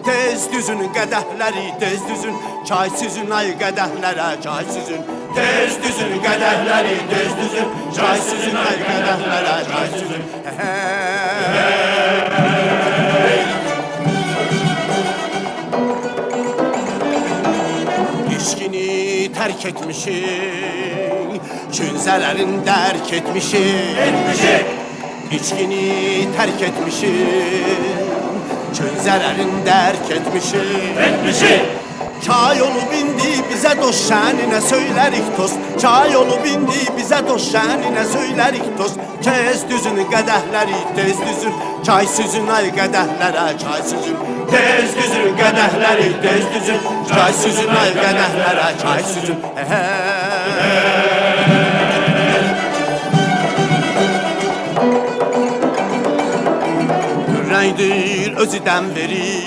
Tez düzün qədəhləri, tez düzün. Çay sizin ay qədəhlərə, çay sizin. Tez düzün qədəhləri, tez düzün. Çay sizin ay qədəhlərə, çay sizin. İçkini terk etmişik, künzələrin dərk etmişik. İçkini terk etmişik, künzələrin dərk etmişik. Çay yolu bindi bize dost şənine söylərik toz. Çay yolu bindi bize dost şənine söylərik toz. Tez düzün qədəhləri, tez düzün. Çay sizin ay qədəhlərə, çay sizin. Tez düzün qədəhləri, tez düzün. Çay sizin ay qədəhlərə, çay sizin. Rəngdir özüdən verir,